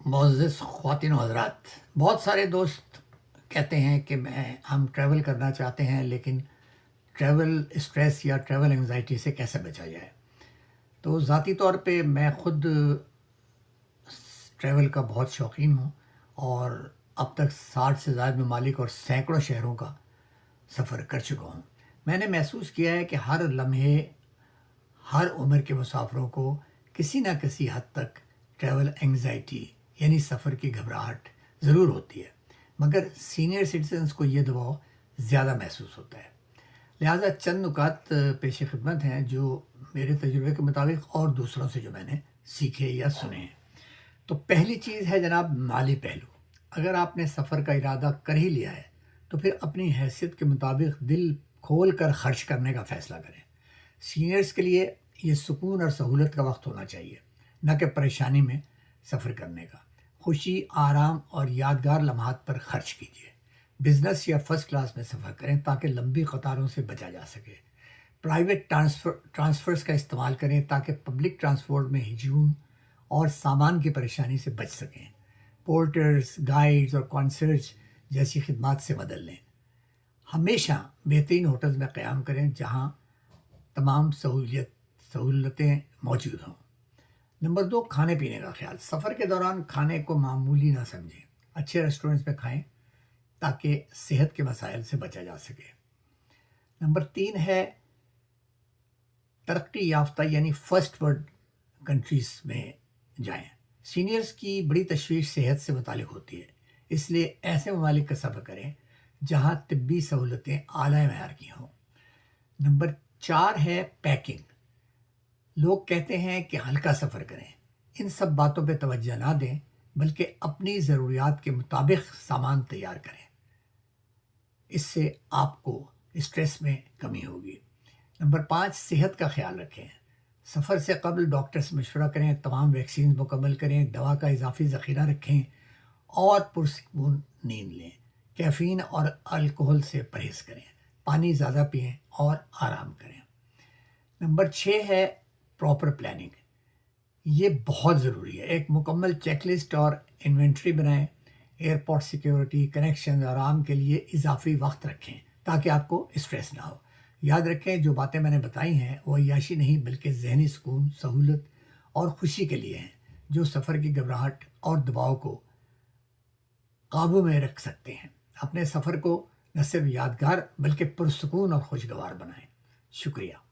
معزز خواتین و حضرات، بہت سارے دوست کہتے ہیں کہ ہم ٹریول کرنا چاہتے ہیں لیکن ٹریول اسٹریس یا ٹریول انگزائٹی سے کیسے بچا جائے۔ تو ذاتی طور پہ میں خود ٹریول کا بہت شوقین ہوں اور اب تک 60 سے زائد ممالک اور سینکڑوں شہروں کا سفر کر چکا ہوں۔ میں نے محسوس کیا ہے کہ ہر لمحے ہر عمر کے مسافروں کو کسی نہ کسی حد تک ٹریول انگزائٹی یعنی سفر کی گھبراہٹ ضرور ہوتی ہے، مگر سینئر سٹیزنز کو یہ دباؤ زیادہ محسوس ہوتا ہے۔ لہٰذا چند نکات پیش خدمت ہیں جو میرے تجربے کے مطابق اور دوسروں سے جو میں نے سیکھے یا سنے ہیں۔ تو پہلی چیز ہے جناب مالی پہلو۔ اگر آپ نے سفر کا ارادہ کر ہی لیا ہے تو پھر اپنی حیثیت کے مطابق دل کھول کر خرچ کرنے کا فیصلہ کریں۔ سینئرز کے لیے یہ سکون اور سہولت کا وقت ہونا چاہیے، نہ کہ پریشانی میں سفر کرنے کا۔ خوشی، آرام اور یادگار لمحات پر خرچ کیجیے۔ بزنس یا فرسٹ کلاس میں سفر کریں تاکہ لمبی قطاروں سے بچا جا سکے۔ پرائیویٹ ٹرانسفرز کا استعمال کریں تاکہ پبلک ٹرانسپورٹ میں ہجوم اور سامان کی پریشانی سے بچ سکیں۔ پورٹرز، گائیڈز اور کانسرج جیسی خدمات سے مدد لیں۔ ہمیشہ بہترین ہوٹلز میں قیام کریں جہاں تمام سہولتیں موجود ہوں۔ نمبر 2، کھانے پینے کا خیال۔ سفر کے دوران کھانے کو معمولی نہ سمجھیں۔ اچھے ریسٹورنٹس میں کھائیں تاکہ صحت کے مسائل سے بچا جا سکے۔ نمبر 3 ہے ترقی یافتہ یعنی فرسٹ ورلڈ کنٹریز میں جائیں۔ سینئرز کی بڑی تشویش صحت سے متعلق ہوتی ہے، اس لیے ایسے ممالک کا سفر کریں جہاں طبی سہولتیں اعلیٰ معیار کی ہوں۔ نمبر 4 ہے پیکنگ۔ لوگ کہتے ہیں کہ ہلکا سفر کریں، ان سب باتوں پہ توجہ نہ دیں بلکہ اپنی ضروریات کے مطابق سامان تیار کریں۔ اس سے آپ کو اسٹریس میں کمی ہوگی۔ نمبر 5، صحت کا خیال رکھیں۔ سفر سے قبل ڈاکٹر سے مشورہ کریں، تمام ویکسین مکمل کریں، دوا کا اضافی ذخیرہ رکھیں اور پرسکون نیند لیں۔ کیفین اور الکحل سے پرہیز کریں، پانی زیادہ پئیں اور آرام کریں۔ نمبر 6 ہے پراپر پلاننگ۔ یہ بہت ضروری ہے۔ ایک مکمل چیک لسٹ اور انوینٹری بنائیں۔ ایئرپورٹ سیکیورٹی، کنیکشن، آرام کے لیے اضافی وقت رکھیں تاکہ آپ کو اسٹریس نہ ہو۔ یاد رکھیں جو باتیں میں نے بتائی ہیں وہ عیاشی نہیں بلکہ ذہنی سکون، سہولت اور خوشی کے لیے ہیں، جو سفر کی گھبراہٹ اور دباؤ کو قابو میں رکھ سکتے ہیں۔ اپنے سفر کو نہ صرف یادگار بلکہ پرسکون اور خوشگوار بنائیں۔ شکریہ۔